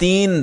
3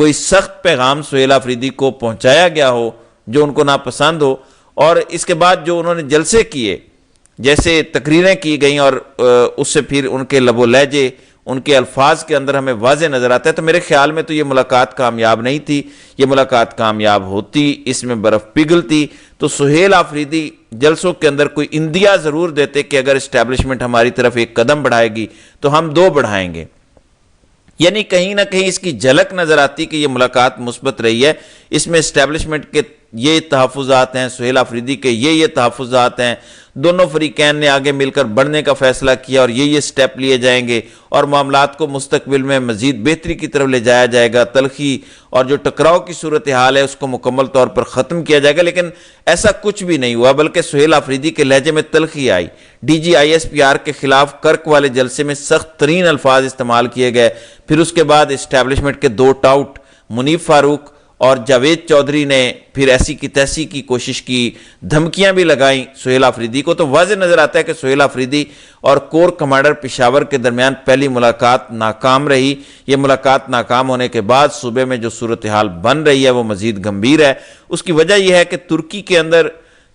کوئی سخت پیغام سہیل آفریدی کو پہنچایا گیا ہو جو ان کو ناپسند ہو، اور اس کے بعد جو انہوں نے جلسے کیے، جیسے تقریریں کی گئیں، اور اس سے پھر ان کے لب و لہجے، ان کے الفاظ کے اندر ہمیں واضح نظر آتا ہے، تو میرے خیال میں تو یہ ملاقات کامیاب نہیں تھی۔ یہ ملاقات کامیاب ہوتی، اس میں برف پگھلتی، تو سہیل آفریدی جلسوں کے اندر کوئی اندیا ضرور دیتے کہ اگر اسٹیبلشمنٹ ہماری طرف ایک قدم بڑھائے گی تو ہم 2 بڑھائیں گے، یعنی کہیں نہ کہیں اس کی جھلک نظر آتی کہ یہ ملاقات مثبت رہی ہے۔ اس میں اسٹیبلشمنٹ کے یہ تحفظات ہیں، سہیل آفریدی کے یہ تحفظات ہیں، دونوں فریقین نے آگے مل کر بڑھنے کا فیصلہ کیا اور یہ سٹیپ لیے جائیں گے، اور معاملات کو مستقبل میں مزید بہتری کی طرف لے جایا جائے گا، تلخی اور جو ٹکراؤ کی صورتحال ہے اس کو مکمل طور پر ختم کیا جائے گا۔ لیکن ایسا کچھ بھی نہیں ہوا، بلکہ سہیل آفریدی کے لہجے میں تلخی آئی۔ D G I S P R کے خلاف کرک والے جلسے میں سخت ترین الفاظ استعمال کیے گئے۔ پھر اس کے بعد اسٹیبلشمنٹ کے 2 ٹاؤٹ منیب فاروق اور جاوید چودھری نے پھر ایسی کی تیسی کی کوشش کی، دھمکیاں بھی لگائیں سہیل آفریدی کو۔ تو واضح نظر آتا ہے کہ سہیل آفریدی اور کور کمانڈر پشاور کے درمیان پہلی ملاقات ناکام رہی۔ یہ ملاقات ناکام ہونے کے بعد صوبے میں جو صورتحال بن رہی ہے وہ مزید گمبھیر ہے۔ اس کی وجہ یہ ہے کہ ترکی کے اندر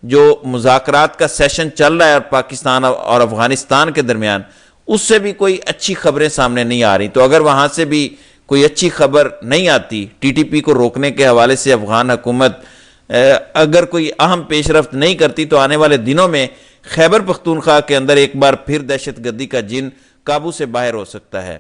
جو مذاکرات کا سیشن چل رہا ہے اور پاکستان اور افغانستان کے درمیان، اس سے بھی کوئی اچھی خبریں سامنے نہیں آ رہی۔ تو اگر وہاں سے بھی کوئی اچھی خبر نہیں آتی، ٹی ٹی پی کو روکنے کے حوالے سے افغان حکومت اگر کوئی اہم پیش رفت نہیں کرتی، تو آنے والے دنوں میں خیبر پختونخوا کے اندر ایک بار پھر دہشت گردی کا جن قابو سے باہر ہو سکتا ہے۔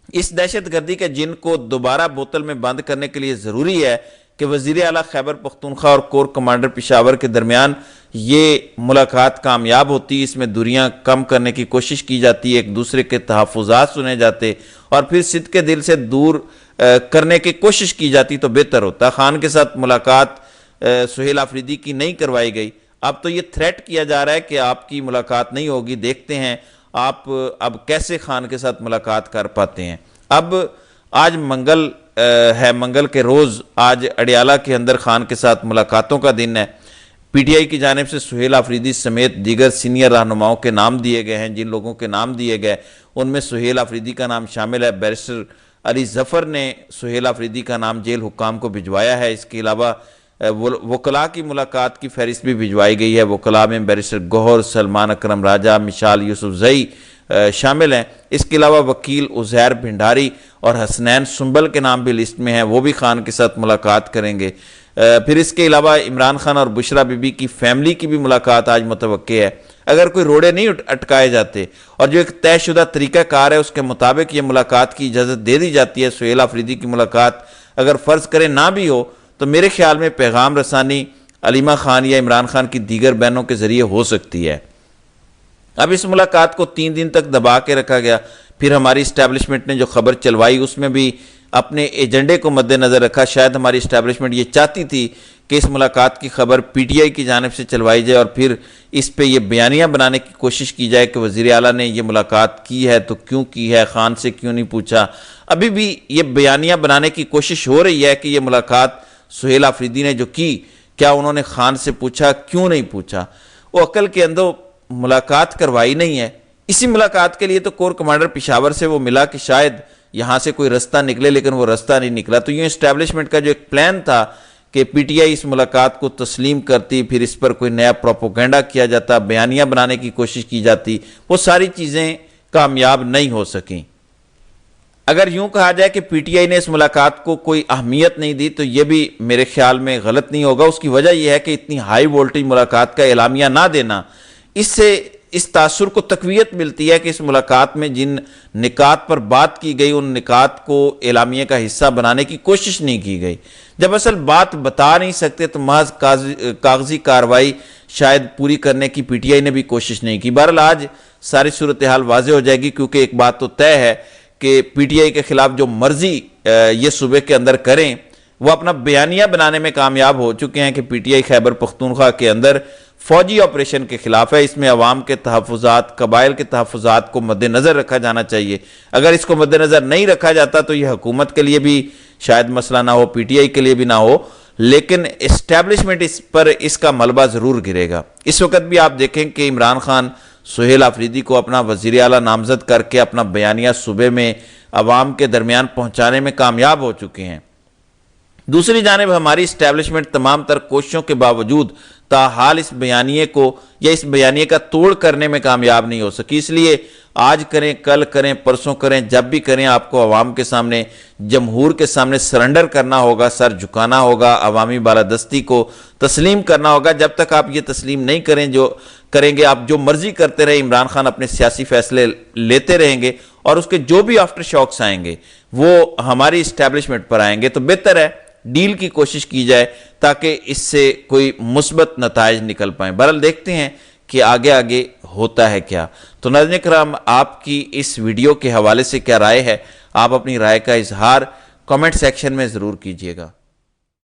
اس دہشت گردی کے جن کو دوبارہ بوتل میں بند کرنے کے لیے ضروری ہے کہ وزیر اعلیٰ خیبر پختونخوا اور کور کمانڈر پشاور کے درمیان یہ ملاقات کامیاب ہوتی، اس میں دوریاں کم کرنے کی کوشش کی جاتی، ایک دوسرے کے تحفظات سنے جاتے اور پھر صدق کے دل سے دور کرنے کی کوشش کی جاتی تو بہتر ہوتا۔ خان کے ساتھ ملاقات سہیل آفریدی کی نہیں کروائی گئی، اب تو یہ تھریٹ کیا جا رہا ہے کہ آپ کی ملاقات نہیں ہوگی، دیکھتے ہیں آپ اب کیسے خان کے ساتھ ملاقات کر پاتے ہیں۔ اب آج منگل ہے، منگل کے روز آج اڈیالہ کے اندر خان کے ساتھ ملاقاتوں کا دن ہے۔ پی ٹی آئی کی جانب سے سہیل آفریدی سمیت دیگر سینئر رہنماؤں کے نام دیے گئے ہیں۔ جن لوگوں کے نام دیے گئے ان میں سہیل آفریدی کا نام شامل ہے۔ بیرسٹر علی ظفر نے سہیل آفریدی کا نام جیل حکام کو بھجوایا ہے۔ اس کے علاوہ وکلاء کی ملاقات کی فہرست بھی بھجوائی گئی ہے۔ وکلاء میں بیرسٹر گوہر، سلمان اکرم راجہ، مشال یوسف زئی شامل ہیں۔ اس کے علاوہ وکیل عزیر بھنڈاری اور حسنین سنبل کے نام بھی لسٹ میں ہیں، وہ بھی خان کے ساتھ ملاقات کریں گے۔ پھر اس کے علاوہ عمران خان اور بشرا بی بی کی فیملی کی بھی ملاقات آج متوقع ہے۔ اگر کوئی روڑے نہیں اٹکائے جاتے اور جو ایک طے شدہ طریقہ کار ہے اس کے مطابق یہ ملاقات کی اجازت دے دی جاتی ہے، سہیل آفریدی کی ملاقات اگر فرض کرے نہ بھی ہو تو میرے خیال میں پیغام رسانی علیمہ خان یا عمران خان کی دیگر بہنوں کے ذریعے ہو سکتی ہے۔ اب اس ملاقات کو 3 دن تک دبا کے رکھا گیا۔ پھر ہماری اسٹیبلشمنٹ نے جو خبر چلوائی اس میں بھی اپنے ایجنڈے کو مد نظر رکھا۔ شاید ہماری اسٹیبلشمنٹ یہ چاہتی تھی کہ اس ملاقات کی خبر پی ٹی آئی کی جانب سے چلوائی جائے اور پھر اس پہ یہ بیانیہ بنانے کی کوشش کی جائے کہ وزیر اعلیٰ نے یہ ملاقات کی ہے تو کیوں کی ہے، خان سے کیوں نہیں پوچھا۔ ابھی بھی یہ بیانیہ بنانے کی کوشش ہو رہی ہے کہ یہ ملاقات سہیل آفریدی نے جو کی، کیا انہوں نے خان سے پوچھا، کیوں نہیں پوچھا۔ وہ عقل کے اندر ملاقات کروائی نہیں ہے۔ اسی ملاقات کے لیے تو کور کمانڈر پشاور سے وہ ملا کہ شاید یہاں سے کوئی رستہ نکلے، لیکن وہ رستہ نہیں نکلا۔ تو یہ اسٹیبلشمنٹ کا جو ایک پلان تھا کہ پی ٹی آئی اس ملاقات کو تسلیم کرتی، پھر اس پر کوئی نیا پروپیگنڈا کیا جاتا، بیانیہ بنانے کی کوشش کی جاتی، وہ ساری چیزیں کامیاب نہیں ہو سکیں۔ اگر یوں کہا جائے کہ پی ٹی آئی نے اس ملاقات کو کوئی اہمیت نہیں دی تو یہ بھی میرے خیال میں غلط نہیں ہوگا۔ اس کی وجہ یہ ہے کہ اتنی ہائی وولٹیج ملاقات کا اعلامیہ نہ دینا، اس سے اس تاثر کو تقویت ملتی ہے کہ اس ملاقات میں جن نکات پر بات کی گئی ان نکات کو اعلامیہ کا حصہ بنانے کی کوشش نہیں کی گئی۔ جب اصل بات بتا نہیں سکتے تو محض کاغذی کارروائی شاید پوری کرنے کی پی ٹی آئی نے بھی کوشش نہیں کی۔ بہرحال آج ساری صورتحال واضح ہو جائے گی، کیونکہ ایک بات تو طے ہے کہ پی ٹی آئی کے خلاف جو مرضی یہ صوبے کے اندر کریں وہ اپنا بیانیہ بنانے میں کامیاب ہو چکے ہیں کہ P T I Khyber Pakhtunkhwa کے اندر فوجی آپریشن کے خلاف ہے۔ اس میں عوام کے تحفظات، قبائل کے تحفظات کو مد نظر رکھا جانا چاہیے۔ اگر اس کو مد نظر نہیں رکھا جاتا تو یہ حکومت کے لیے بھی شاید مسئلہ نہ ہو، پی ٹی آئی کے لیے بھی نہ ہو، لیکن اسٹیبلشمنٹ اس پر اس کا ملبہ ضرور گرے گا۔ اس وقت بھی آپ دیکھیں کہ عمران خان سہیل آفریدی کو اپنا وزیر اعلیٰ نامزد کر کے اپنا بیانیہ صوبے میں عوام کے درمیان پہنچانے میں کامیاب ہو چکے ہیں۔ دوسری جانب ہماری اسٹیبلشمنٹ تمام تر کوششوں کے باوجود تاحال اس بیانیے کو یا اس بیانیے کا توڑ کرنے میں کامیاب نہیں ہو سکی۔ اس لیے آج کریں، کل کریں، پرسوں کریں، جب بھی کریں، آپ کو عوام کے سامنے، جمہور کے سامنے سرنڈر کرنا ہوگا، سر جھکانا ہوگا، عوامی بالادستی کو تسلیم کرنا ہوگا۔ جب تک آپ یہ تسلیم نہیں کریں گے، آپ جو مرضی کرتے رہے، عمران خان اپنے سیاسی فیصلے لیتے رہیں گے اور اس کے جو بھی آفٹر شاکس آئیں گے وہ ہماری اسٹیبلشمنٹ پر آئیں گے، تو بہتر ہے ڈیل کی کوشش کی جائے تاکہ اس سے کوئی مثبت نتائج نکل پائیں۔ بہرحال دیکھتے ہیں کہ آگے ہوتا ہے کیا۔ تو ناظرین کرام، آپ کی اس ویڈیو کے حوالے سے کیا رائے ہے؟ آپ اپنی رائے کا اظہار کمنٹ سیکشن میں ضرور کیجئے گا۔